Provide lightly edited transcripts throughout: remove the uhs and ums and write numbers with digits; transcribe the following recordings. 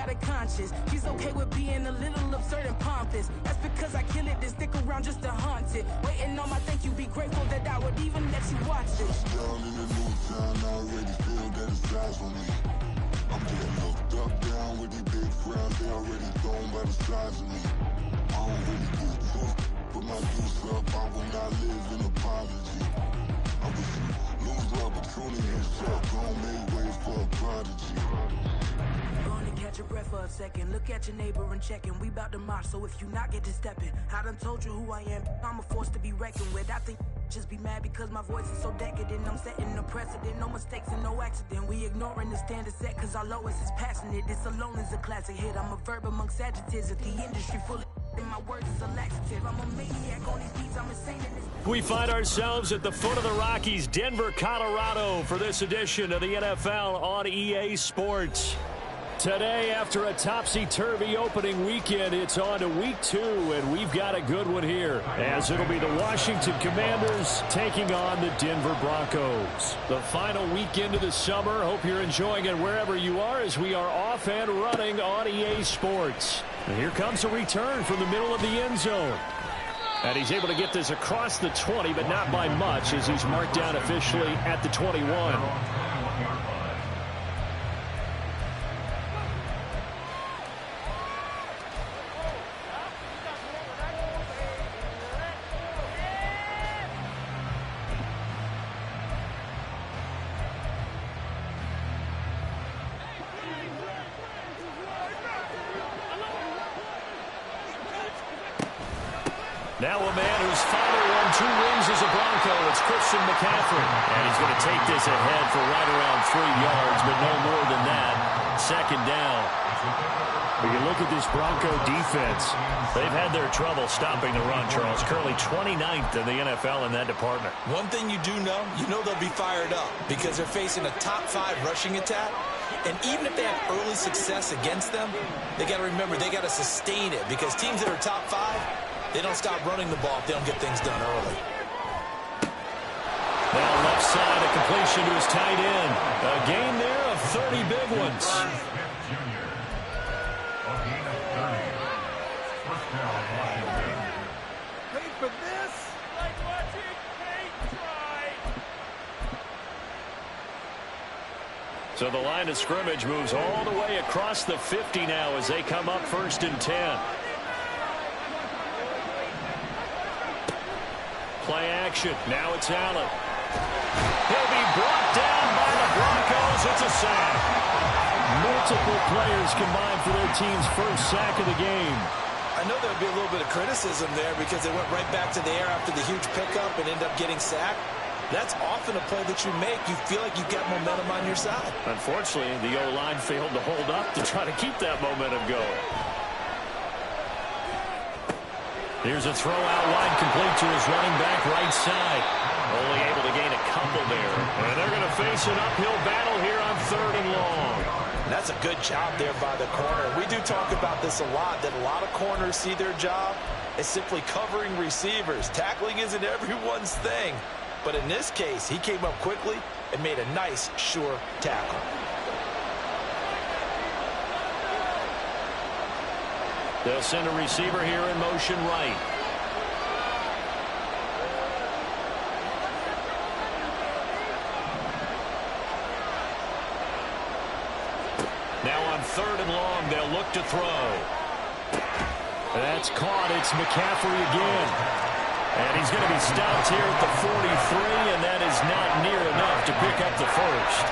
got a conscience. She's okay with being a little absurd and pompous. That's because I kill it, then stick around just to haunt it. Waiting on my thank you, be grateful that I would even let you watch it. Down in the new town, I already feel that it's eyes on me. I'm getting looked up, down with these big crowds, they already thrown by the size of me. I don't really give a fuck, put my juice up, I will not live in apology. I wish you lose the opportunity, you suck, gon' make way for a prodigy. Gonna catch your breath for a second, look at your neighbor and checkin'. We bout to march, so if you not get to steppin', I done told you who I am, I'm a force to be reckoned with. I think just be mad because my voice is so decadent. I'm setting a precedent, no mistakes and no accident. We ignoring the standard set cause our lowest is passionate. This alone is a classic hit. I'm a verb amongst adjectives. If the industry full of and my words is a laxative, I'm a maniac on these beats, I'm insane in this. We find ourselves at the foot of the Rockies, Denver, Colorado, for this edition of the NFL on EA Sports. Today, after a topsy-turvy opening weekend, it's on to week 2, and we've got a good one here, as it'll be the Washington Commanders taking on the Denver Broncos. The final weekend of the summer. Hope you're enjoying it wherever you are, as we are off and running on EA Sports. And here comes a return from the middle of the end zone. And he's able to get this across the 20, but not by much, as he's marked down officially at the 21. Now a man who's finally won 2 rings as a Bronco, it's Christian McCaffrey. And he's going to take this ahead for right around 3 yards, but no more than that. 2nd down. When you look at this Bronco defense, they've had their trouble stopping the run, Charles. Currently 29th in the NFL in that department. One thing you do know, they'll be fired up because they're facing a top 5 rushing attack. And even if they have early success against them, they got to remember they got to sustain it, because teams that are top 5, they don't stop running the ball if they don't get things done early. Now left side, a completion to his tight end. A gain there of 30 big ones. Paid for this? Like watching paint dry. So the line of scrimmage moves all the way across the 50 now as they come up 1st and 10. Play action. Now it's Allen. He'll be brought down by the Broncos. It's a sack. Multiple players combined for their team's first sack of the game. I know there'll be a little bit of criticism there because they went right back to the air after the huge pickup and ended up getting sacked. That's often a play that you make. You feel like you've got momentum on your side. Unfortunately, the O-line failed to hold up to try to keep that momentum going. Here's a throw out wide, complete to his running back right side. Only able to gain a couple there. And they're going to face an uphill battle here on 3rd and long. And that's a good job there by the corner. We do talk about this a lot, that a lot of corners see their job as simply covering receivers. Tackling isn't everyone's thing. But in this case, he came up quickly and made a nice, sure tackle. They'll send a receiver here in motion right. Now on 3rd and long, they'll look to throw. That's caught. It's McCaffrey again. And he's going to be stopped here at the 43, and that is not near enough to pick up the first.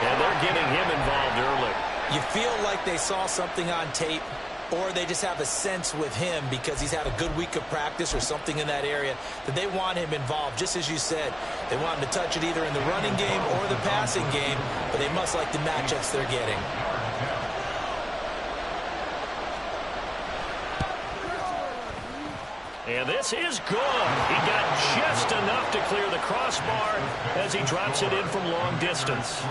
And they're getting him involved early. You feel like they saw something on tape, or they just have a sense with him because he's had a good week of practice or something in that area that they want him involved. Just as you said, they want him to touch it either in the running game or the passing game, but they must like the matchups they're getting. And this is good. He got just enough to clear the crossbar as he drops it in from long distance.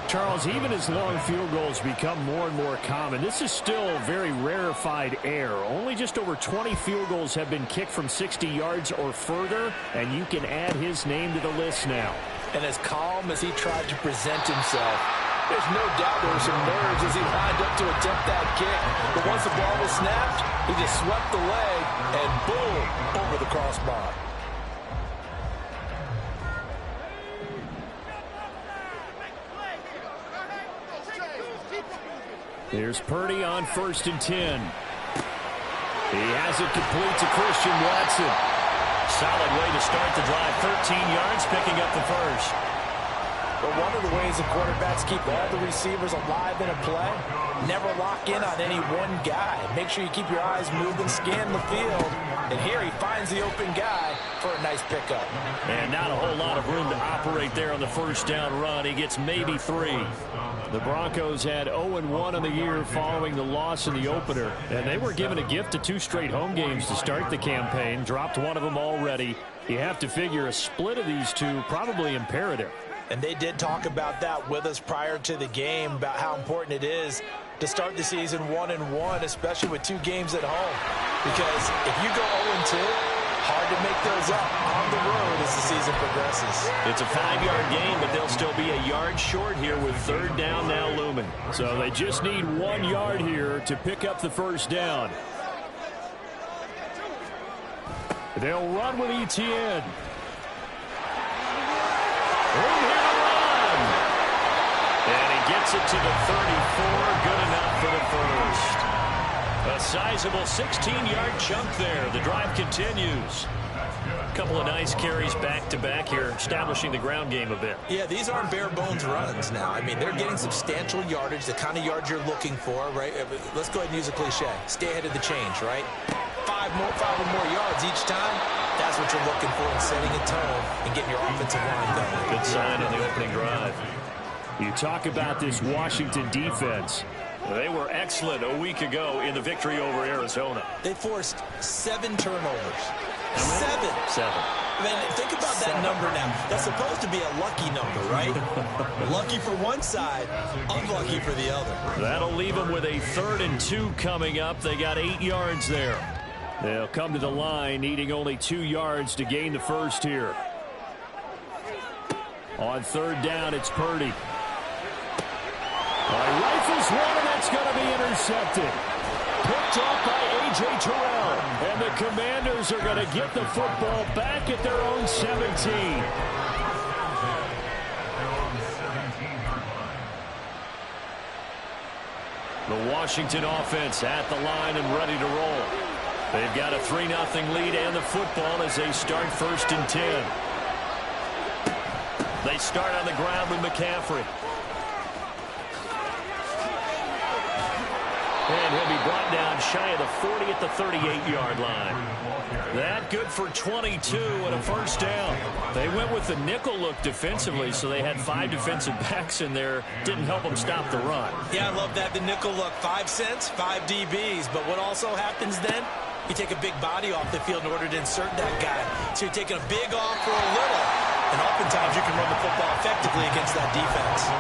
Charles, even as long field goals become more and more common, this is still very rarefied air. Only just over 20 field goals have been kicked from 60 yards or further, and you can add his name to the list now. And as calm as he tried to present himself, There's no doubt there were some nerves as he lined up to attempt that kick. But once the ball was snapped, he just swept the leg and boom, over the crossbar. Here's Purdy on 1st and 10. He has it complete to Christian Watson. Solid way to start the drive. 13 yards, picking up the first. But one of the ways the quarterbacks keep all the receivers alive in a play, never lock in on any one guy. Make sure you keep your eyes moving, scan the field. And here he finds the open guy for a nice pickup. And not a whole lot of room to operate there on the first down run. He gets maybe 3. The Broncos had 0-1 on the year following the loss in the opener. And they were given a gift of 2 straight home games to start the campaign. Dropped one of them already. You have to figure a split of these two probably imperative. And they did talk about that with us prior to the game, about how important it is to start the season 1-1, especially with 2 games at home. Because if you go 0-2, hard to make those up on the road as the season progresses. It's a 5-yard gain, but they'll still be a yard short here with 3rd down now looming. So they just need 1 yard here to pick up the first down. They'll run with Etienne. And he gets it to the 34. Good enough for the first. A sizable 16-yard chunk there. The drive continues. A couple of nice carries back-to-back here, establishing the ground game a bit. Yeah, these aren't bare-bones runs now. I mean, they're getting substantial yardage, the kind of yards you're looking for, right? Let's go ahead and use a cliche. Stay ahead of the change, right? 5 or more yards each time. That's what you're looking for in setting a tone and getting your offensive line going. Good sign on the opening drive. You talk about this Washington defense. They were excellent a week ago in the victory over Arizona. They forced 7 turnovers. 7. I mean, think about that number now. That's supposed to be a lucky number, right? Lucky for one side, unlucky for the other. That'll leave them with a 3rd and 2 coming up. They got 8 yards there. They'll come to the line needing only 2 yards to gain the first here. On 3rd down, it's Purdy. Rifles one, and that's going to be intercepted. Picked off by A.J. Terrell. And the Commanders are going to get the football back at their own 17. The Washington offense at the line and ready to roll. They've got a 3-0 lead and the football as they start 1st and 10. They start on the ground with McCaffrey. And he'll be brought down shy of the 40 at the 38-yard line. That good for 22 and a first down. They went with the nickel look defensively, so they had 5 defensive backs in there. Didn't help them stop the run. Yeah, I love that, the nickel look. 5 cents, 5 DBs. But what also happens then? You take a big body off the field in order to insert that guy. So you're taking a big off for a little. And oftentimes you can run the football effectively against that defense.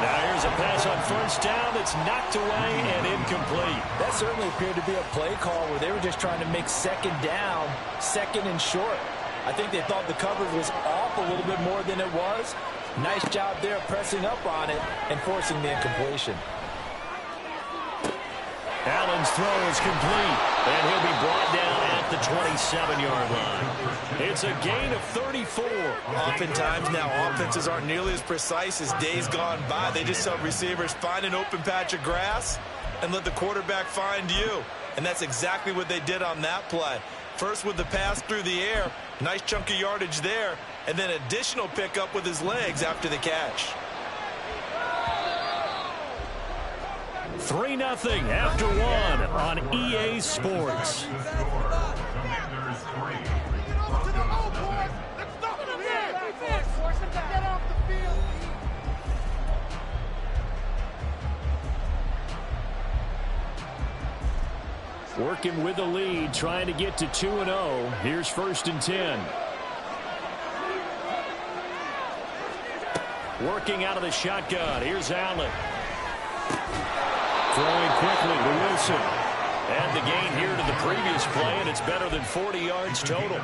Now here's a pass on first down that's knocked away and incomplete. That certainly appeared to be a play call where they were just trying to make 2nd down, 2nd and short. I think they thought the coverage was off a little bit more than it was. Nice job there pressing up on it and forcing the incompletion. Allen's throw is complete, and he'll be brought down at the 27-yard line. It's a gain of 34. Oftentimes now, offenses aren't nearly as precise as days gone by. They just tell receivers, find an open patch of grass and let the quarterback find you. And that's exactly what they did on that play. First with the pass through the air, nice chunk of yardage there, and then additional pickup with his legs after the catch. 3-0 after 1 on EA Sports. Working with the lead, trying to get to 2-0. Here's 1st and 10. Working out of the shotgun. Here's Allen. Throwing quickly to Wilson. And the gain here to the previous play, and it's better than 40 yards total.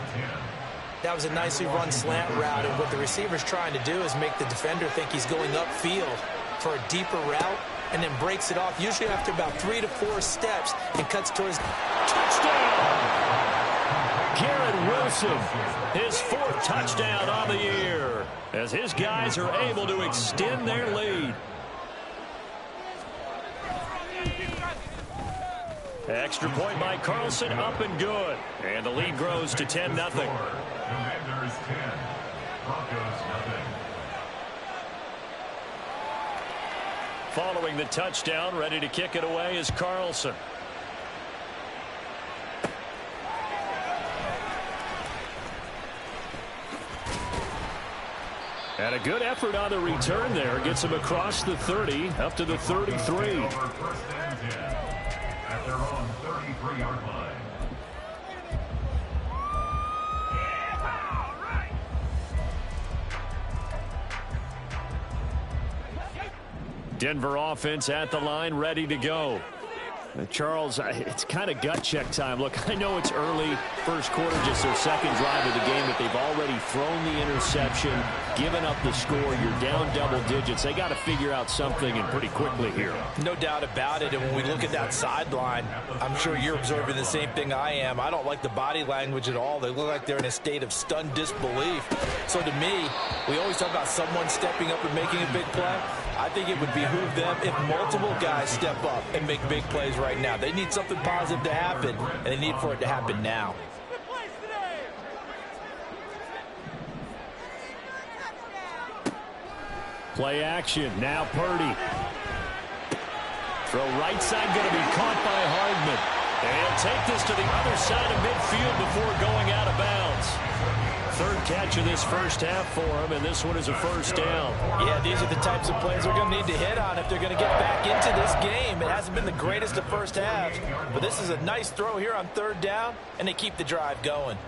That was a nicely run slant route, and what the receiver's trying to do is make the defender think he's going upfield. for a deeper route and then breaks it off, usually after about 3 to 4 steps, and cuts towards touchdown. Garrett Wilson, his 4th touchdown on the year, as his guys are able to extend their lead. Extra point by Carlson, up and good. And the lead grows to 10-0. Commanders 10, Broncos nothing. Following the touchdown, ready to kick it away is Carlson. And a good effort on the return there. Gets him across the 30, up to the 33. First and 10 at their own 33-yard line. Denver offense at the line, ready to go. Charles, it's kind of gut check time. Look, I know it's early, first quarter, just their second drive of the game, but they've already thrown the interception, given up the score. You're down double digits. They got to figure out something, and pretty quickly here. No doubt about it. And when we look at that sideline, I'm sure you're observing the same thing I am. I don't like the body language at all. They look like they're in a state of stunned disbelief. So to me, we always talk about someone stepping up and making a big play. I think it would behoove them if multiple guys step up and make big plays right now. They need something positive to happen, and they need for it to happen now. Play action. Now Purdy. Throw right side, going to be caught by Hardman. And he'll take this to the other side of midfield before going out of bounds. 3rd catch of this first half for him, and this one is a first down. Yeah, these are the types of plays they're going to need to hit on if they're going to get back into this game. It hasn't been the greatest of first halves, but this is a nice throw here on 3rd down, and they keep the drive going.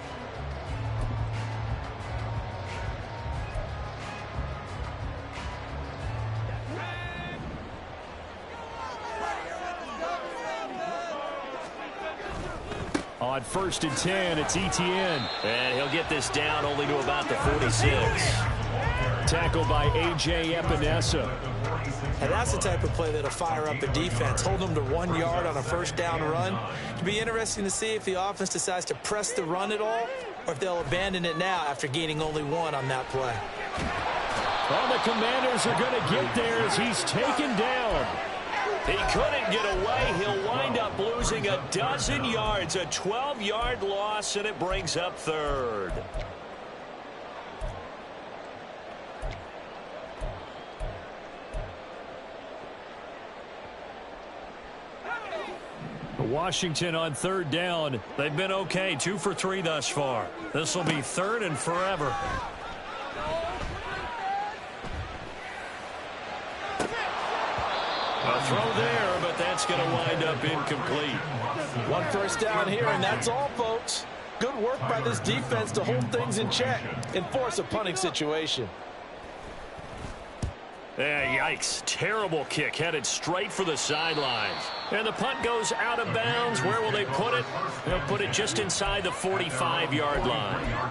On 1st and 10, it's Etienne. And he'll get this down only to about the 46. Tackled by A.J. Epinesa. And that's the type of play that'll fire up the defense. Hold them to 1 yard on a first down run. It'll be interesting to see if the offense decides to press the run at all, or if they'll abandon it now after gaining only 1 on that play. Well, the Commanders are going to get there as he's taken down. He couldn't get away. He'll wind up losing a dozen yards, a 12-yard loss, and it brings up 3rd. Washington on 3rd down. They've been okay, 2 for 3 thus far. This will be 3rd and forever. A throw there, but that's going to wind up incomplete. 1 first down here, and that's all, folks. Good work by this defense to hold things in check and force a punting situation. Yikes. Terrible kick headed straight for the sidelines. And the punt goes out of bounds. Where will they put it? They'll put it just inside the 45-yard line.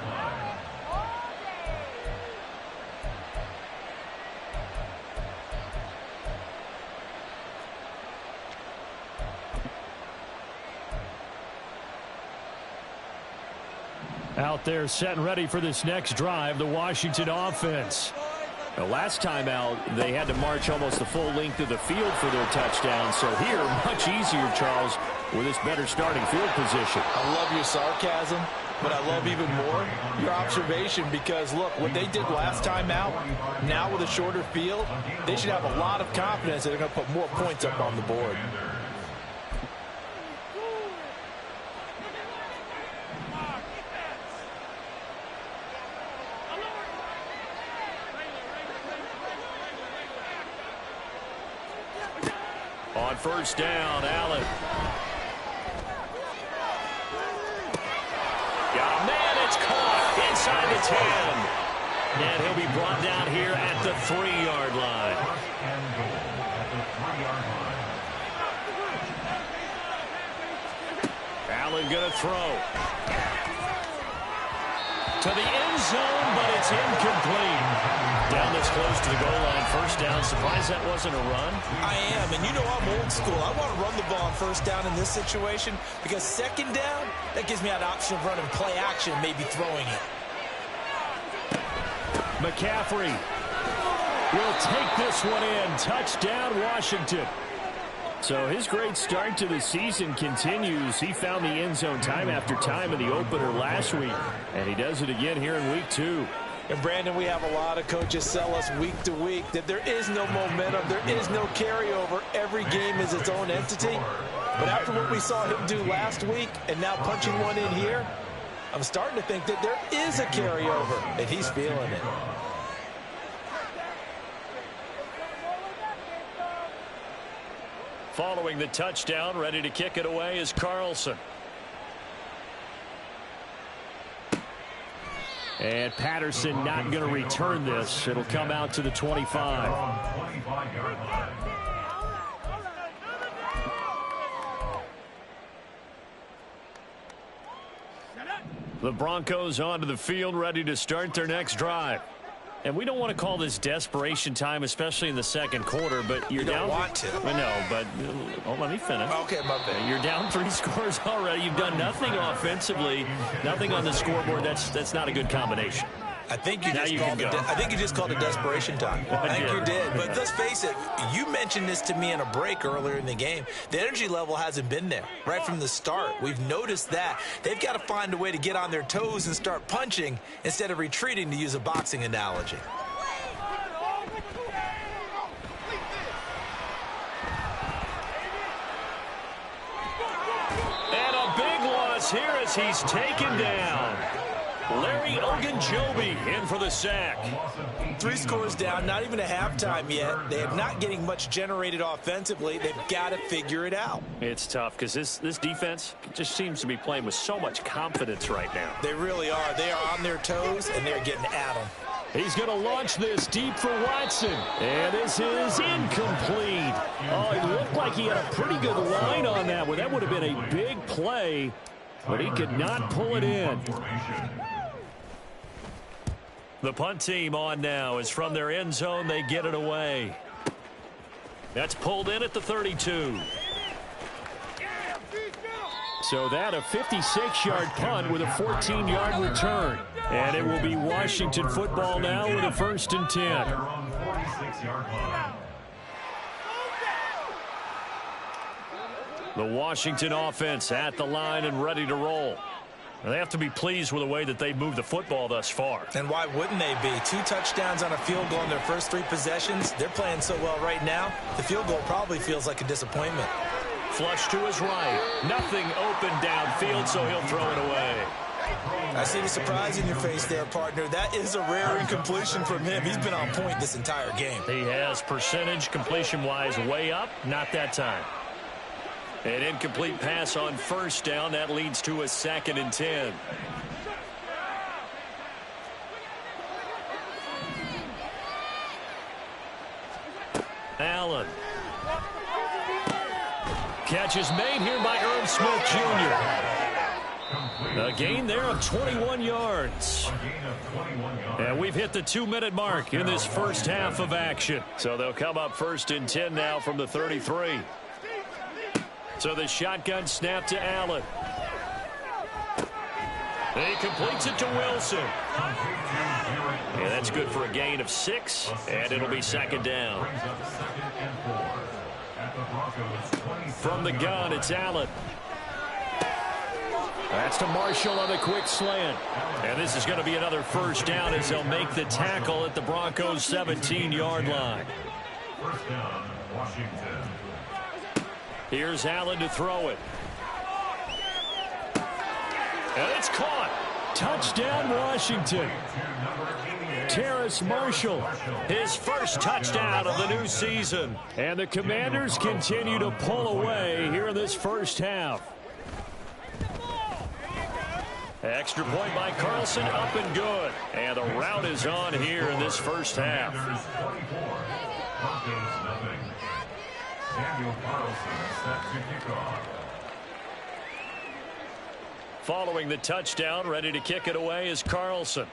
Out there set and ready for this next drive, the Washington offense. The last time out, they had to march almost the full length of the field for their touchdown. So here, much easier, Charles, with this better starting field position. I love your sarcasm, but I love even more your observation, because, look, what they did last time out, now with a shorter field, they should have a lot of confidence that they're going to put more points up on the board. On 1st down, Allen. Got a man, it's caught inside the 10. And he'll be brought down here at the 3-yard line. Allen going to throw. To the end zone, but it's incomplete. Down this close to the goal line. First down. Surprised that wasn't a run? I am, and you know I'm old school. I want to run the ball on first down in this situation because second down, that gives me an option of running play action, maybe throwing it. McCaffrey will take this one in. Touchdown, Washington. So his great start to the season continues. He found the end zone time after time in the opener last week, and he does it again here in week 2. And, Brandon, we have a lot of coaches sell us week to week that there is no momentum, there is no carryover. Every game is its own entity. But after what we saw him do last week and now punching one in here, I'm starting to think that there is a carryover, and he's feeling it. Following the touchdown, ready to kick it away is Carlson. And Patterson not going to return this. It'll come out to the 25. The Broncos onto the field, ready to start their next drive. And we don't want to call this desperation time, especially in the second quarter, but you're down. You don't want to. I know, but let me finish. Okay, my bad. You're down 3 scores already. You've done nothing offensively, nothing on the scoreboard. That's not a good combination. I think you just called it desperation time. I think you did. But let's face it, you mentioned this to me in a break earlier in the game. The energy level hasn't been there right from the start. We've noticed that. They've got to find a way to get on their toes and start punching instead of retreating, to use a boxing analogy. And a big loss here as he's taken down. Larry Ogunjobi in for the sack. 3 scores down, not even a halftime yet. They are not getting much generated offensively. They've got to figure it out. It's tough because this defense just seems to be playing with so much confidence right now. They really are. They are on their toes, and they're getting at them. He's going to launch this deep for Watson. And this is incomplete. Oh, it looked like he had a pretty good line on that one. That would have been a big play, but he could not pull it in. The punt team on now is from their end zone. They get it away. That's pulled in at the 32. So that a 56-yard punt with a 14-yard return. And it will be Washington football now with a 1st and 10. The Washington offense at the line and ready to roll. They have to be pleased with the way that they've moved the football thus far. And why wouldn't they be? 2 touchdowns on a field goal in their first 3 possessions. They're playing so well right now, the field goal probably feels like a disappointment. Flush to his right. Nothing open downfield, so he'll throw it away. I see the surprise in your face there, partner. That is a rare incompletion from him. He's been on point this entire game. He has percentage completion-wise way up. Not that time. An incomplete pass on first down. That leads to a 2nd and 10. Allen. Catch is made here by Irv Smith Jr. A gain there of 21 yards. And we've hit the 2-minute mark in this first half of action. So they'll come up 1st and 10 now from the 33. So the shotgun snap to Allen. He completes it to Wilson. Yeah, that's good for a gain of 6, and it'll be 2nd down. From the gun, it's Allen. That's to Marshall on the quick slant. And this is going to be another 1st down as they'll make the tackle at the Broncos' 17-yard line. 1st down, Washington. Here's Allen to throw it. And it's caught. Touchdown, Washington. Terrace Marshall, his first touchdown of the new season. And the Commanders continue to pull away here in this first half. Extra point by Carlson, up and good. And the route is on here in this first half. Samuel Carlson set to kick off. Following the touchdown, ready to kick it away is Carlson.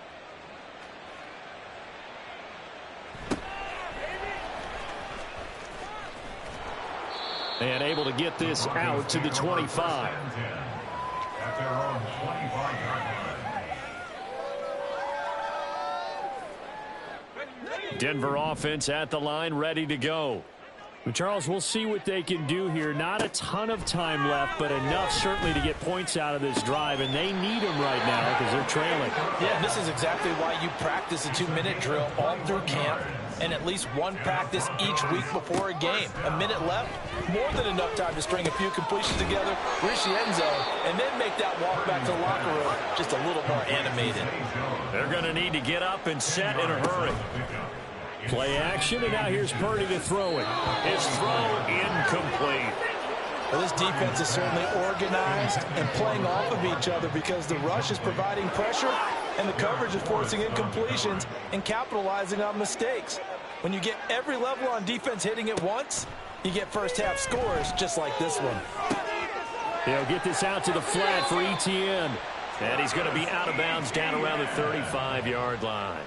And able to get this out to the 25. At their own 25-yard line. Denver offense at the line, ready to go. Charles, we'll see what they can do here. Not a ton of time left, but enough certainly to get points out of this drive, and they need them right now because they're trailing. Yeah, this is exactly why you practice a 2-minute drill all through camp and at least one practice each week before a game. A minute left, more than enough time to string a few completions together, reach the end zone, and then make that walk back to the locker room just a little more animated. They're going to need to get up and set in a hurry. Play action, and now here's Purdy to throw it. His throw incomplete. Well, this defense is certainly organized and playing off of each other because the rush is providing pressure and the coverage is forcing incompletions and capitalizing on mistakes. When you get every level on defense hitting at once, you get first-half scores just like this one. They'll get this out to the flat for Etienne. And he's going to be out of bounds down around the 35-yard line.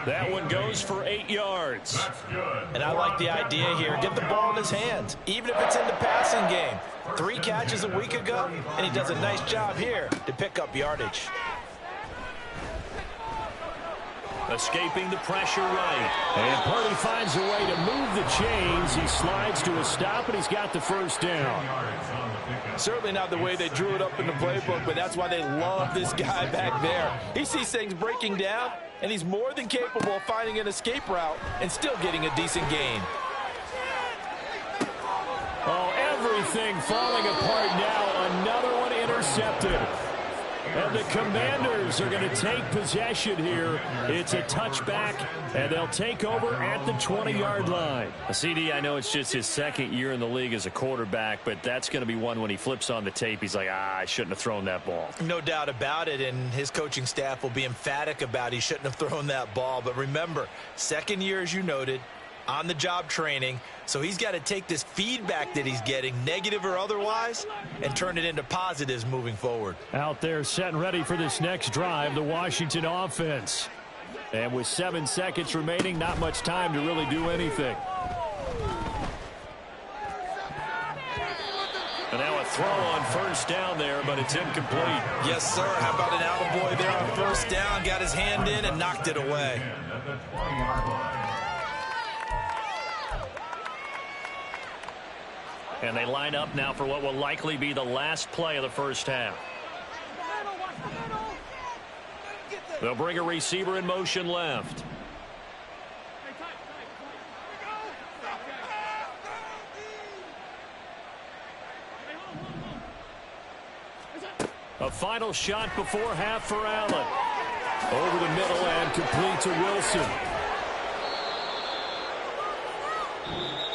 That one goes for 8 yards. And I like the idea here. Get the ball in his hands, even if it's in the passing game. 3 catches a week ago, and he does a nice job here to pick up yardage. Escaping the pressure right. And Purdy finds a way to move the chains. He slides to a stop, and he's got the first down. Certainly not the way they drew it up in the playbook, but that's why they love this guy back there. He sees things breaking down, and he's more than capable of finding an escape route and still getting a decent gain. Oh, everything falling apart now. Another one intercepted. And the Commanders are going to take possession here. It's a touchback, and they'll take over at the 20-yard line. CD, I know it's just his second year in the league as a quarterback, but that's going to be one when he flips on the tape. He's like, I shouldn't have thrown that ball. No doubt about it, and his coaching staff will be emphatic about he shouldn't have thrown that ball. But remember, second year, as you noted, on-the-job training, so he's got to take this feedback that he's getting, negative or otherwise, and turn it into positives moving forward. Out there set and ready for this next drive, the Washington offense. And with 7 seconds remaining, not much time to really do anything. And now a throw on first down there, but it's incomplete. Yes, sir. How about an attaboy there on first down? Got his hand in and knocked it away. And they line up now for what will likely be the last play of the first half. They'll bring a receiver in motion left. A final shot before half for Allen. Over the middle and complete to Wilson.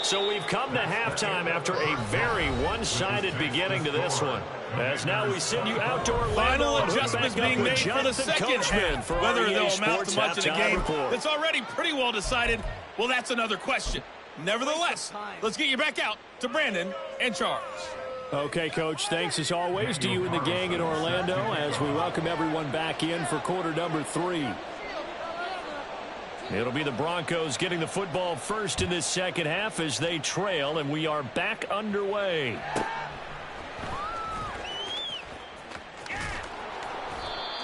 So we've come to halftime after a very one-sided beginning to this one. As now we send you out to Orlando. Final adjustments being made for the second half. Whether they'll amount to much in a game that's already pretty well decided, well, that's another question. Nevertheless, let's get you back out to Brandon and Charles. Okay, Coach, thanks as always to you and the gang in Orlando as we welcome everyone back in for quarter number 3. It'll be the Broncos getting the football first in this second half as they trail, and we are back underway.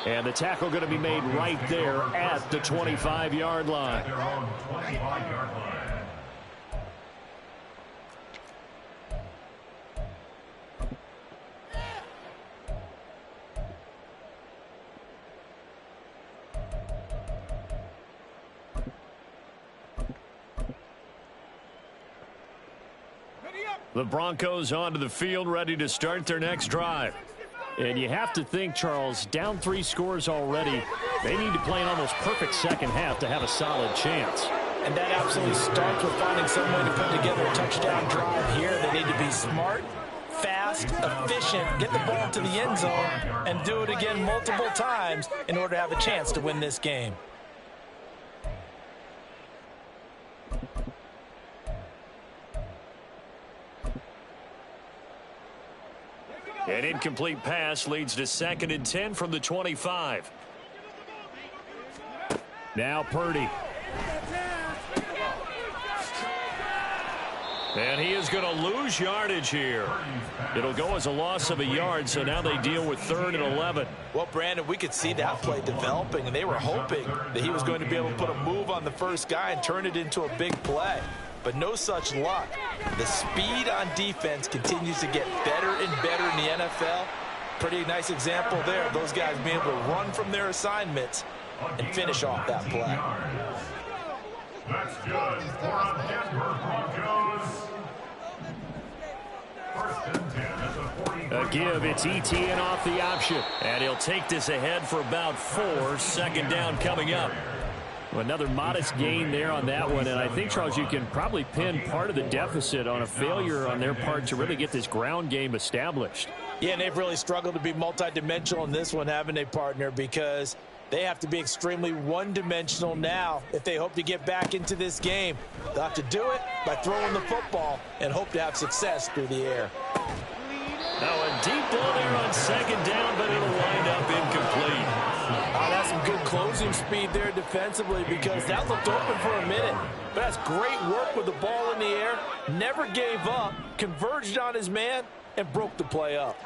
And the tackle going to be made right there at the 25-yard line. Their own 25-yard line. The Broncos onto the field, ready to start their next drive. And you have to think, Charles, down 3 scores already. They need to play an almost perfect second half to have a solid chance. And that absolutely starts with finding some way to put together a touchdown drive here. They need to be smart, fast, efficient, get the ball to the end zone, and do it again multiple times in order to have a chance to win this game. An incomplete pass leads to 2nd and 10 from the 25. Now Purdy. And he is going to lose yardage here. It'll go as a loss of a yard, so now they deal with 3rd and 11. Well, Brandon, we could see that play developing, and they were hoping that he was going to be able to put a move on the first guy and turn it into a big play. But no such luck. The speed on defense continues to get better and better in the NFL. Pretty nice example there of those guys being able to run from their assignments and finish off that play. That's good for Denver Broncos. 1st and 10 at the 40. A give, it's ETN off the option. And he'll take this ahead for about 4. 2nd down coming up. Another modest gain there on that one, and I think, Charles, you can probably pin part of the deficit on a failure on their part to really get this ground game established. Yeah, and they've really struggled to be multidimensional in this one, haven't they, partner? Because they have to be extremely one-dimensional now if they hope to get back into this game. They'll have to do it by throwing the football and hope to have success through the air. Now a deep ball there on 2nd down, but it'll wind up incomplete. That's some good closing speed there defensively because that looked open for a minute. But that's great work with the ball in the air. Never gave up, converged on his man, and broke the play up.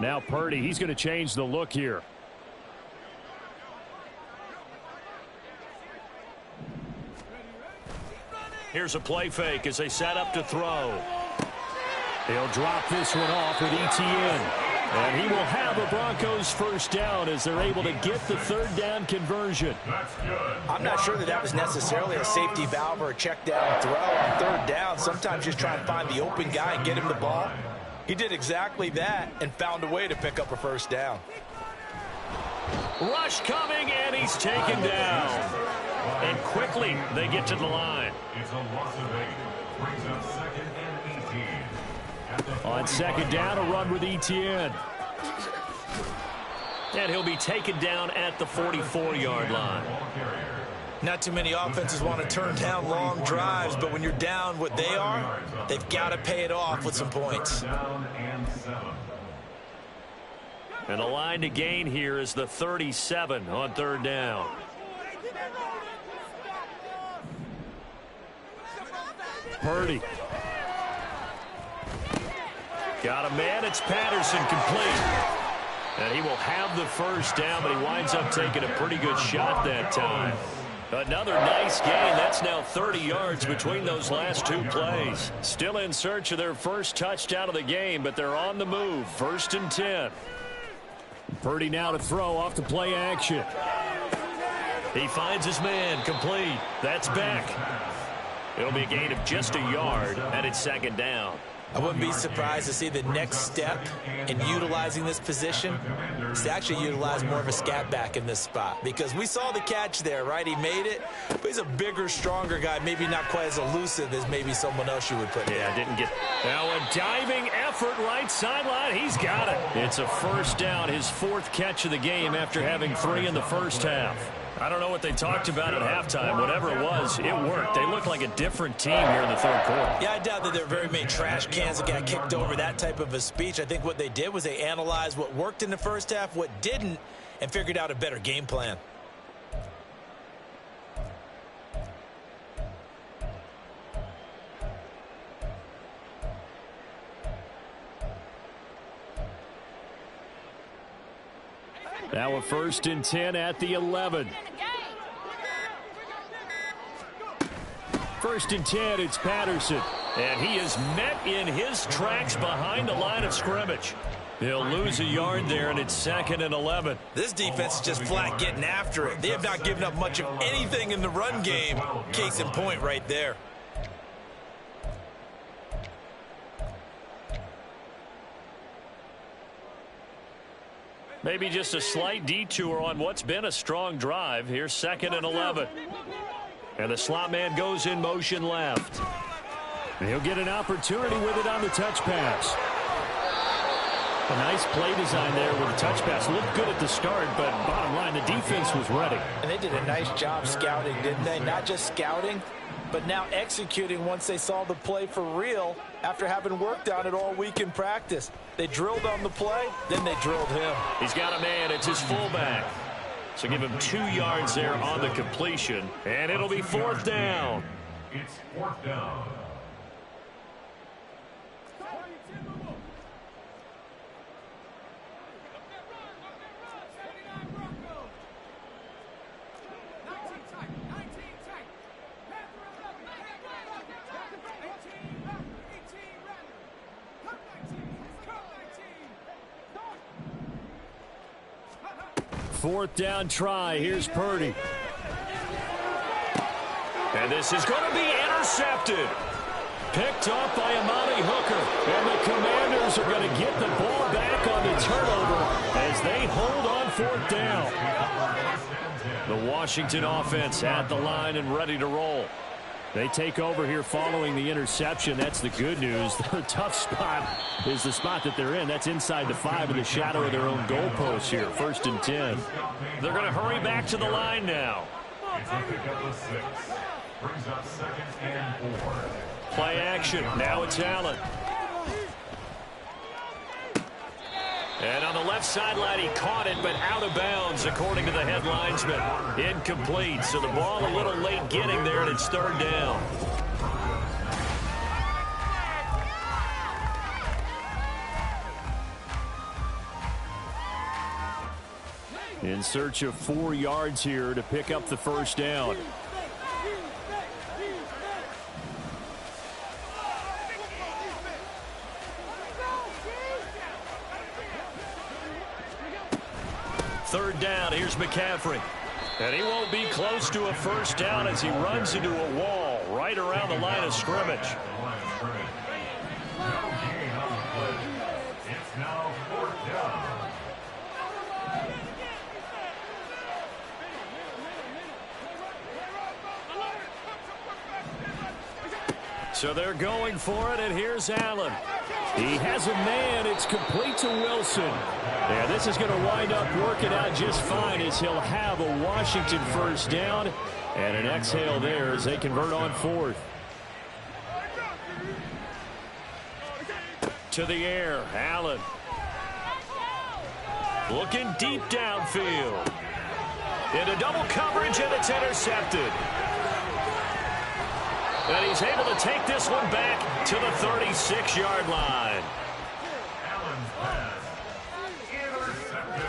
Now Purdy, he's going to change the look here. Here's a play fake as they set up to throw. He'll drop this one off with ETN. And he will have a Broncos 1st down as they're able to get the 3rd down conversion. I'm not sure that was necessarily a safety valve or a check down throw on 3rd down. Sometimes just try and find the open guy and get him the ball. He did exactly that and found a way to pick up a 1st down. Rush coming, and he's taken down. And quickly they get to the line. It's a loss of 8. Brings up 2nd and 18. On 2nd down, a run with ETN. And he'll be taken down at the 44-yard line. Not too many offenses want to turn down long drives, but when you're down what they are, they've got to pay it off with some points. And the line to gain here is the 37 on 3rd down. Purdy. Got a man, it's Patterson, complete. And he will have the 1st down, but he winds up taking a pretty good shot that time. Another nice gain. That's now 30 yards between those last 2 plays. Still in search of their 1st touchdown of the game, but they're on the move. 1st and 10. Purdy now to throw off the play action. He finds his man, complete. That's back. It'll be a gain of just a yard, and it's 2nd down. I wouldn't be surprised to see the next step in utilizing this position is to actually utilize more of a scat back in this spot, because we saw the catch there, right? He made it, but he's a bigger, stronger guy, maybe not quite as elusive as maybe someone else you would put in. Yeah, didn't get. Now a diving effort, right sideline. He's got it. It's a 1st down, his 4th catch of the game after having 3 in the 1st half. I don't know what they talked about at halftime. Whatever it was, it worked. They look like a different team here in the 3rd quarter. Yeah, I doubt that there are very many trash cans that got kicked over that type of a speech. I think what they did was they analyzed what worked in the 1st half, what didn't, and figured out a better game plan. Now a 1st and 10 at the 11. 1st and 10, it's Patterson. And he is met in his tracks behind the line of scrimmage. He'll lose a yard there, and it's 2nd and 11. This defense is just flat getting after it. They have not given up much of anything in the run game. Case in point right there. Maybe just a slight detour on what's been a strong drive. Here's 2nd and 11. And the slot man goes in motion left. And he'll get an opportunity with it on the touch pass. A nice play design there with the touch pass. Looked good at the start, but bottom line, the defense was ready. And they did a nice job scouting, didn't they? Not just scouting, but now executing once they saw the play for real after having worked on it all week in practice. They drilled on the play, then they drilled him. He's got a man. It's his fullback. So give him 2 yards there on the completion, and it'll be 4th down. It's 4th down. Fourth down try. Here's Purdy. And this is going to be intercepted. Picked off by Amani Hooker. And the Commanders are going to get the ball back on the turnover as they hold on 4th down. The Washington offense at the line and ready to roll. They take over here following the interception. That's the good news. The tough spot is the spot that they're in. That's inside the 5 in the shadow of their own goalpost here. 1st and 10. They're going to hurry back to the line now. It's a pickup of 6. Brings up 2nd and 4. Play action. Now it's Allen. And on the left sideline, he caught it, but out of bounds, according to the headlinesman. Incomplete, so the ball a little late getting there, and it's 3rd down. In search of 4 yards here to pick up the 1st down. Third down, here's McCaffrey. And he won't be close to a 1st down as he runs into a wall right around the line of scrimmage. It's now 4th down. So they're going for it, and here's Allen. He has a man. It's complete to Wilson. Yeah, this is going to wind up working out just fine as he'll have a Washington 1st down and an exhale there as they convert on 4th. To the air, Allen. Looking deep downfield. Into double coverage, and it's intercepted. And he's able to take this one back to the 36-yard line. Allen's pass intercepted.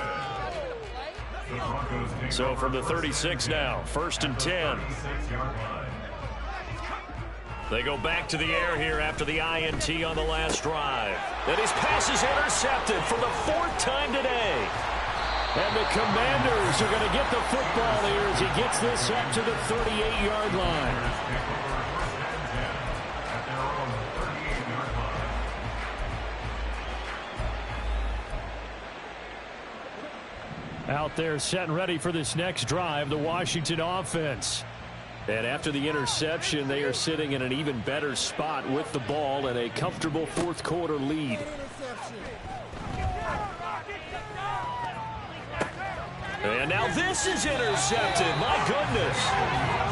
So from the 36 now, 1st and 10. They go back to the air here after the INT on the last drive. And his pass is intercepted for the 4th time today. And the Commanders are going to get the football here as he gets this up to the 38-yard line. Out there set and ready for this next drive, the Washington offense. And after the interception, they are sitting in an even better spot with the ball and a comfortable 4th quarter lead. And now this is intercepted. My goodness.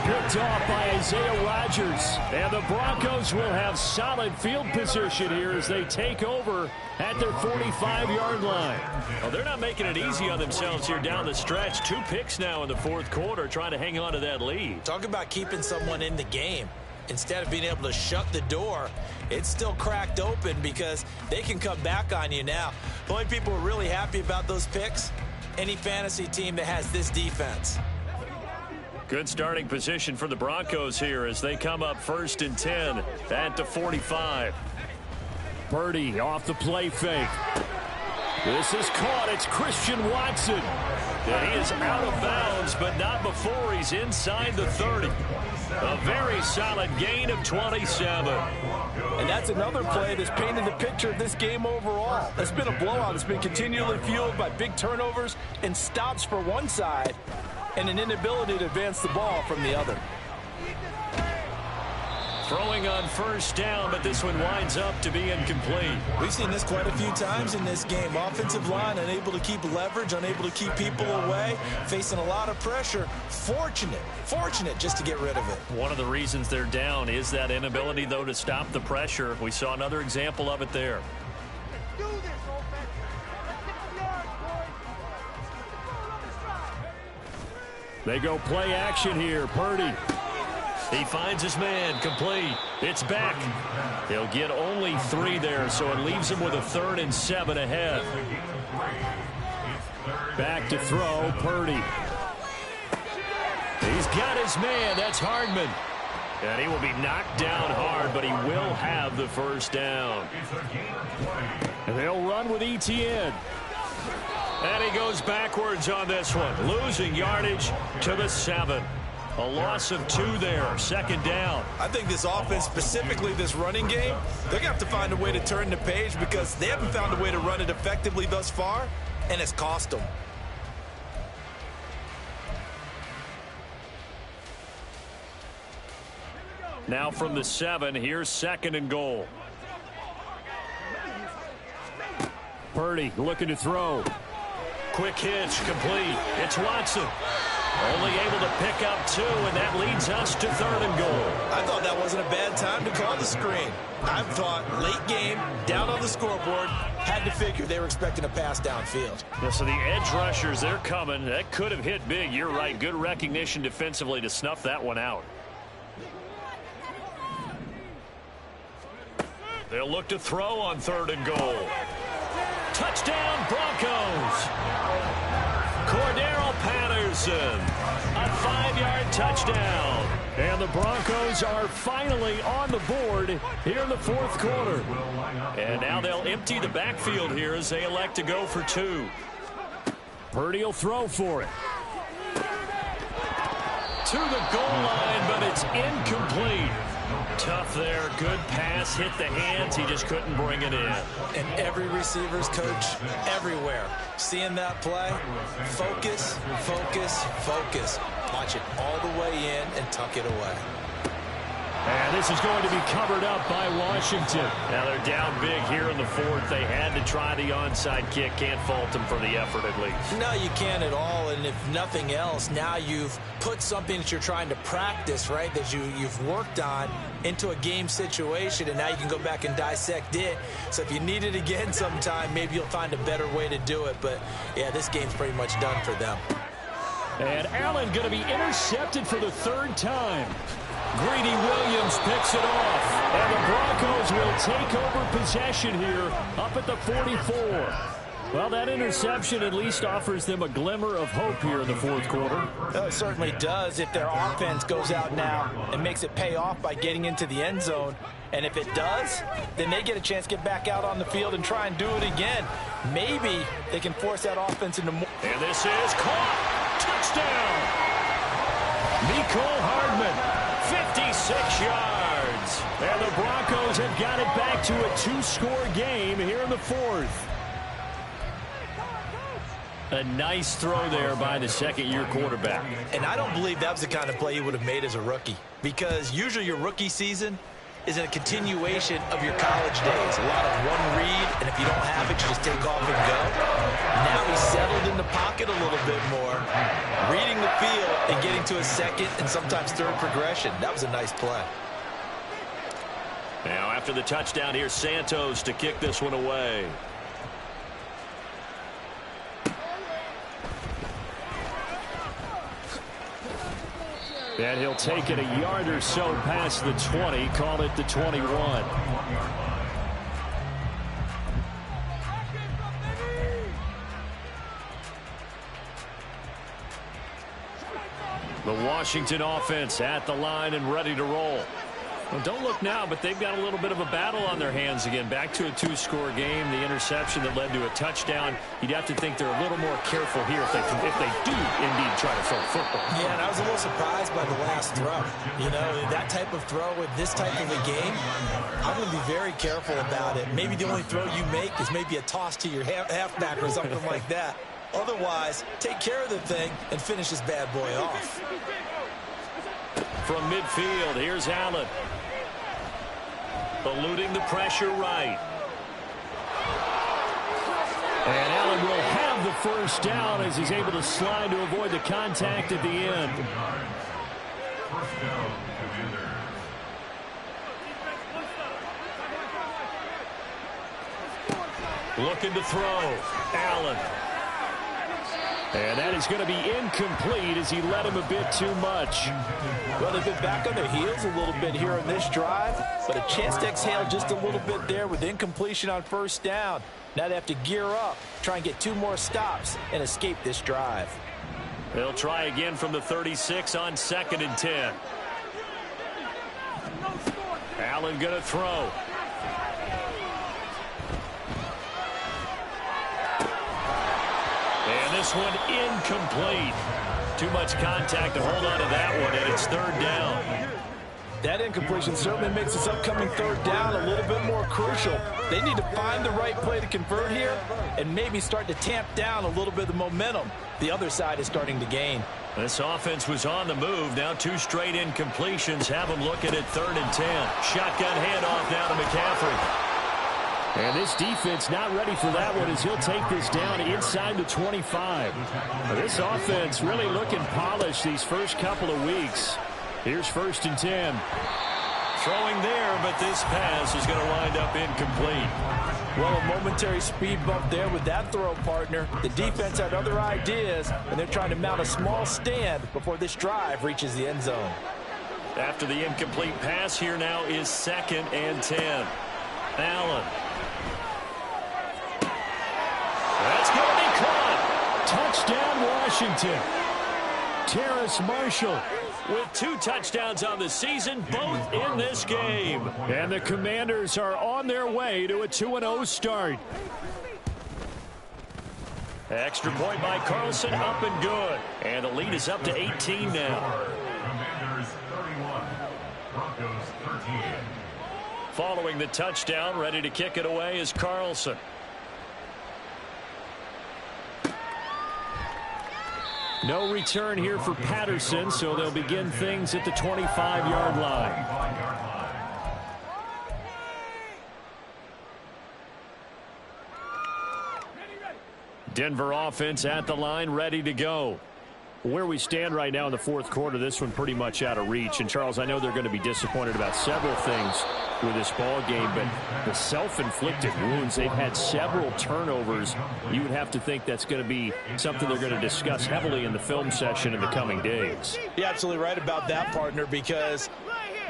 Picked off by Isaiah Rodgers. And the Broncos will have solid field position here as they take over at their 45-yard line. Well, they're not making it easy on themselves here down the stretch. 2 picks now in the 4th quarter trying to hang on to that lead. Talk about keeping someone in the game. Instead of being able to shut the door, it's still cracked open because they can come back on you now. The only people who are really happy about those picks, any fantasy team that has this defense. Good starting position for the Broncos here as they come up 1st and 10 at the 45. Purdy off the play fake. This is caught. It's Christian Watson. And he is out of bounds, but not before he's inside the 30. A very solid gain of 27. And that's another play that's painted the picture of this game overall. It's been a blowout. It's been continually fueled by big turnovers and stops for one side and an inability to advance the ball from the other. Throwing on 1st down, but this one winds up to be incomplete. We've seen this quite a few times in this game. Offensive line unable to keep leverage, unable to keep people away, facing a lot of pressure. Fortunate just to get rid of it. One of the reasons they're down is that inability, though, to stop the pressure. We saw another example of it there. Do this, They go play action here. Purdy. He finds his man, complete. It's back. He'll get only 3 there, so it leaves him with a 3rd and 7 ahead. Back to throw, Purdy. He's got his man. That's Hardman. And he will be knocked down hard, but he will have the first down. And they'll run with ETN. And he goes backwards on this one, losing yardage to the 7. A loss of 2 there, 2nd down. I think this offense, specifically this running game, they're going to have to find a way to turn the page because they haven't found a way to run it effectively thus far, and it's cost them. Now from the 7, here's 2nd and goal. Purdy looking to throw. Quick hitch, complete. It's Watson. Only able to pick up 2, and that leads us to 3rd and goal. I thought that wasn't a bad time to call the screen. I thought late game, down on the scoreboard, had to figure they were expecting a pass downfield. Yeah, so the edge rushers, they're coming. That could have hit big. You're right. Good recognition defensively to snuff that one out. They'll look to throw on 3rd and goal. Touchdown, Broncos. Cordero Patterson, a 5-yard touchdown. And the Broncos are finally on the board here in the 4th quarter. And now they'll empty the backfield here as they elect to go for 2. Purdy will throw for it. To the goal line, but it's incomplete. Tough there. Good pass. Hit the hands. He just couldn't bring it in. And every receiver's coach everywhere. Seeing that play, focus, focus, focus. Watch it all the way in and tuck it away. And this is going to be covered up by Washington. Now they're down big here in the 4th. They had to try the onside kick. Can't fault them for the effort at least. No, you can't at all. And if nothing else, now you've put something that you're trying to practice, right, that you've worked on into a game situation, and now you can go back and dissect it. So if you need it again sometime, maybe you'll find a better way to do it. But, yeah, this game's pretty much done for them. And Allen going to be intercepted for the 3rd time. Greedy Williams picks it off. And the Broncos will take over possession here up at the 44. Well, that interception at least offers them a glimmer of hope here in the 4th quarter. It certainly does if their offense goes out now and makes it pay off by getting into the end zone. And if it does, then they get a chance to get back out on the field and try and do it again. Maybe they can force that offense into more. And this is caught. Touchdown. Mecole Hardman. 56 yards. And the Broncos have got it back to a 2-score game here in the 4th. A nice throw there by the 2nd-year quarterback. And I don't believe that was the kind of play he would have made as a rookie, because usually your rookie season is a continuation of your college days. A lot of one read, and if you don't have it, you just take off and go. Now he's settled in the pocket a little bit more, reading the field and getting to a 2nd and sometimes 3rd progression. That was a nice play. Now after the touchdown, here's Santos to kick this one away. And he'll take it a yard or so past the 20, call it the 21. The Washington offense at the line and ready to roll. Well, don't look now, but they've got a little bit of a battle on their hands again. Back to a 2-score game. The interception that led to a touchdown. You'd have to think they're a little more careful here if they do indeed try to throw football. Yeah, and I was a little surprised by the last throw. You know, that type of throw with this type of a game, I'm going to be very careful about it. Maybe the only throw you make is maybe a toss to your halfback or something like that. Otherwise, take care of the thing and finish this bad boy off. From midfield, here's Allen. Eluding the pressure right. And Allen will have the first down as he's able to slide to avoid the contact at the end. Looking to throw. Allen. And that is going to be incomplete as he led him a bit too much. Well, they've been back on their heels a little bit here in this drive, but a chance to exhale just a little bit there with incompletion on first down. Now they have to gear up, try and get 2 more stops, and escape this drive. They'll try again from the 36 on 2nd and 10. Allen going to throw. And this one incomplete. Too much contact to hold on to that one, and it's 3rd down. That incompletion certainly makes this upcoming 3rd down a little bit more crucial. They need to find the right play to convert here and maybe start to tamp down a little bit of the momentum the other side is starting to gain. This offense was on the move. Now 2 straight incompletions have them looking at 3rd and 10. Shotgun handoff now to McCaffrey. And this defense not ready for that one as he'll take this down inside the 25. This offense really looking polished these first couple of weeks. Here's 1st and 10. Throwing there, but this pass is going to wind up incomplete. Well, a momentary speed bump there with that throw, partner. The defense had other ideas, and they're trying to mount a small stand before this drive reaches the end zone. After the incomplete pass, here now is 2nd and 10. Allen. That's going to be caught. Touchdown, Washington. Terrace Marshall with 2 touchdowns on the season, both in this game. And the Commanders are on their way to a 2-0 start. Extra point by Carlson, up and good. And the lead is up to 18 now. Commanders 31, Broncos 13. Following the touchdown, ready to kick it away is Carlson. No return here for Patterson, so they'll begin things at the 25-yard line. Denver offense at the line, ready to go. Where we stand right now in the 4th quarter, this one pretty much out of reach. And, Charles, I know they're going to be disappointed about several things with this ball game, but the self-inflicted wounds, they've had several turnovers. You would have to think that's going to be something they're going to discuss heavily in the film session in the coming days. You're absolutely right about that, partner, because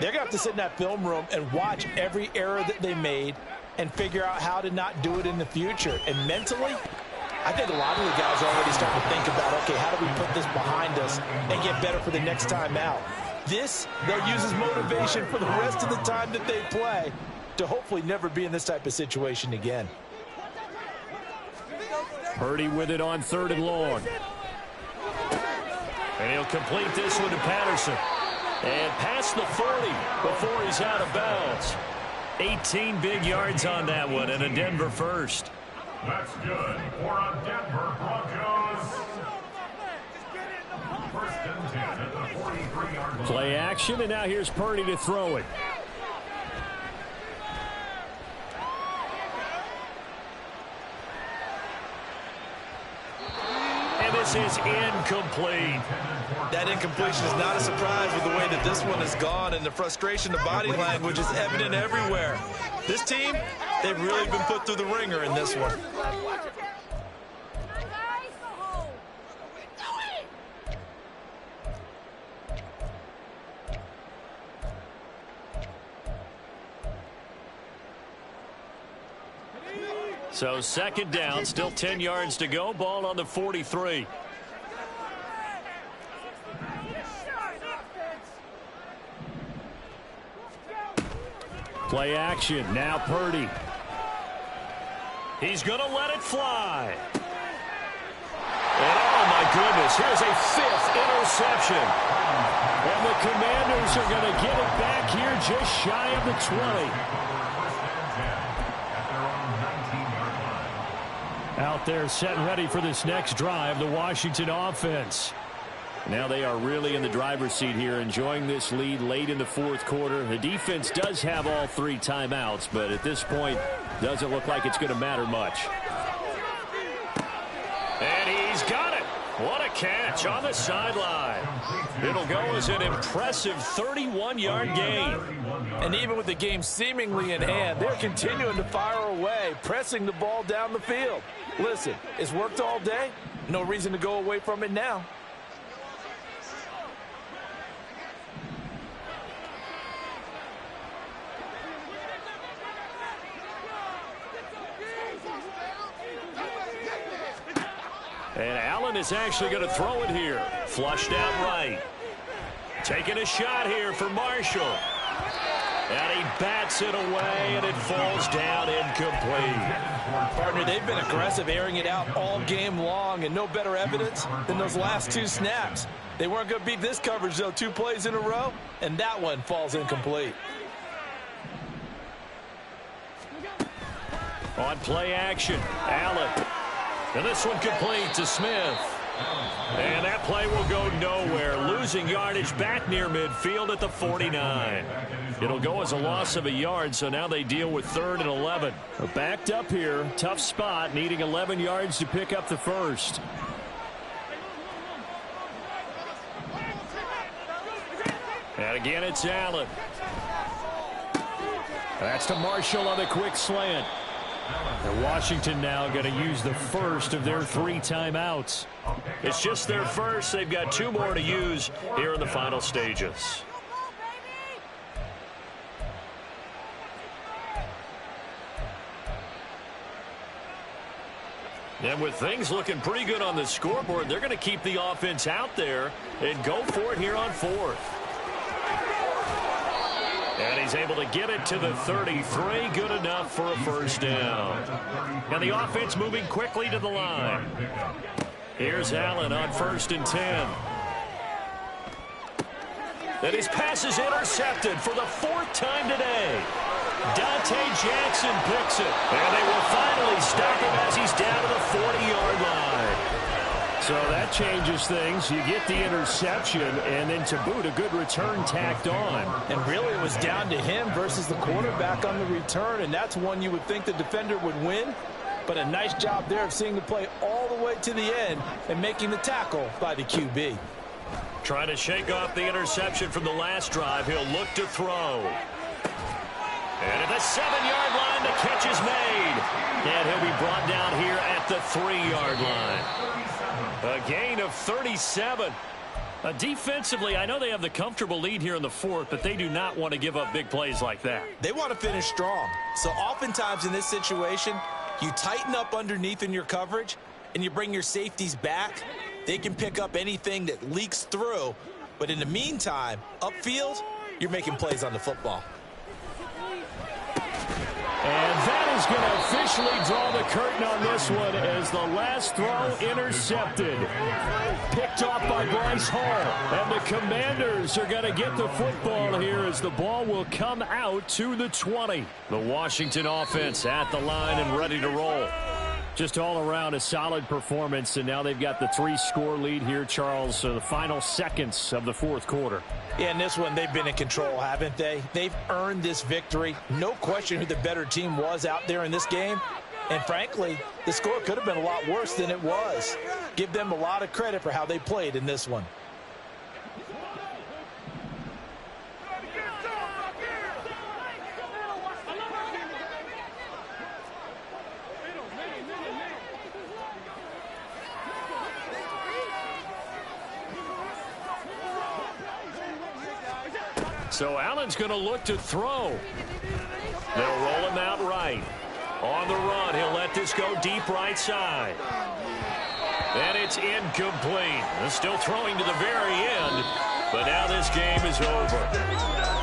they're going to have to sit in that film room and watch every error that they made and figure out how to not do it in the future. And mentally, I think a lot of the guys are already starting to think about, okay, how do we put this behind us and get better for the next time out? This, they'll use as motivation for the rest of the time that they play to hopefully never be in this type of situation again. Purdy with it on 3rd and long. And he'll complete this one to Patterson. And past the 40 before he's out of bounds. 18 big yards on that one and a Denver first. That's good for a Denver Broncos. 1st and 10 at the 43-yard line. Play action, and now here's Purdy to throw it. And this is incomplete. That incompletion is not a surprise with the way that this one has gone, and the frustration, the body language is evident everywhere. This team, they've really been put through the ringer in this one. So 2nd down, still 10 yards to go. Ball on the 43. Play action. Now Purdy. He's going to let it fly. And oh my goodness, here's a 5th interception. And the Commanders are going to get it back here just shy of the 20. Out there set and ready for this next drive, the Washington offense. Now they are really in the driver's seat here, enjoying this lead late in the 4th quarter. The defense does have all 3 timeouts, but at this point, doesn't look like it's going to matter much. And he's got it. What a catch on the sideline. It'll go as an impressive 31-yard gain. And even with the game seemingly in hand, they're continuing to fire away, pressing the ball down the field. Listen, it's worked all day. No reason to go away from it now. And Allen is actually going to throw it here. Flushed out right. Taking a shot here for Marshall. And he bats it away, and it falls down incomplete. Partner, they've been aggressive, airing it out all game long, and no better evidence than those last 2 snaps. They weren't going to beat this coverage, though, 2 plays in a row, and that one falls incomplete. On play action, Allen. And this one complete to Smith. And that play will go nowhere. Losing yardage back near midfield at the 49. It'll go as a loss of a yard, so now they deal with 3rd and 11. Backed up here. Tough spot, needing 11 yards to pick up the first. And again, it's Allen. That's to Marshall on the quick slant. And Washington now going to use the first of their 3 timeouts. It's just their first. They've got 2 more to use here in the final stages. And with things looking pretty good on the scoreboard, they're going to keep the offense out there and go for it here on 4th. And he's able to get it to the 33. Good enough for a first down. And the offense moving quickly to the line. Here's Allen on 1st and 10. And his pass is intercepted for the 4th time today. Dante Jackson picks it. And they will finally stop him as he's down to the 40-yard line. So that changes things. You get the interception, and then to boot, a good return tacked on. And really, it was down to him versus the quarterback on the return, and that's one you would think the defender would win. But a nice job there of seeing the play all the way to the end and making the tackle by the QB. Trying to shake off the interception from the last drive. He'll look to throw. And at the 7-yard line, the catch is made. And he'll be brought down here at the 3-yard line. A gain of 37. Defensively, I know they have the comfortable lead here in the 4th, but they do not want to give up big plays like that. They want to finish strong. So oftentimes in this situation, you tighten up underneath in your coverage, and you bring your safeties back. They can pick up anything that leaks through. But in the meantime, upfield, you're making plays on the football. And that is going to officially draw the curtain on this one as the last throw intercepted. Picked off by Bryce Hall. And the Commanders are going to get the football here as the ball will come out to the 20. The Washington offense at the line and ready to roll. Just all around a solid performance, and now they've got the 3-score lead here, Charles, so the final seconds of the 4th quarter. Yeah, in this one, they've been in control, haven't they? They've earned this victory. No question who the better team was out there in this game. And frankly, the score could have been a lot worse than it was. Give them a lot of credit for how they played in this one. So Allen's going to look to throw. They'll roll him out right. On the run, he'll let this go deep right side. And it's incomplete. They're still throwing to the very end, but now this game is over.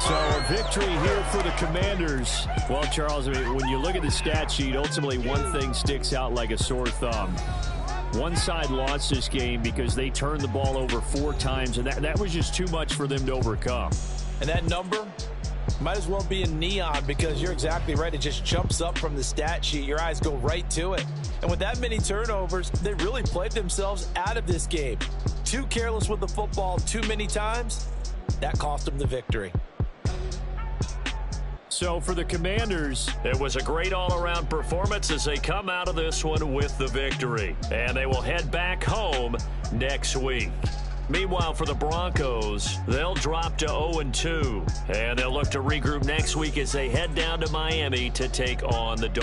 So a victory here for the Commanders. Well, Charles, I mean, when you look at the stat sheet, ultimately one thing sticks out like a sore thumb. One side lost this game because they turned the ball over 4 times, and that was just too much for them to overcome. And that number might as well be in neon because you're exactly right. It just jumps up from the stat sheet. Your eyes go right to it. And with that many turnovers, they really played themselves out of this game. Too careless with the football too many times. That cost them the victory. So for the Commanders, it was a great all-around performance as they come out of this one with the victory. And they will head back home next week. Meanwhile, for the Broncos, they'll drop to 0-2. And they'll look to regroup next week as they head down to Miami to take on the Dolphins.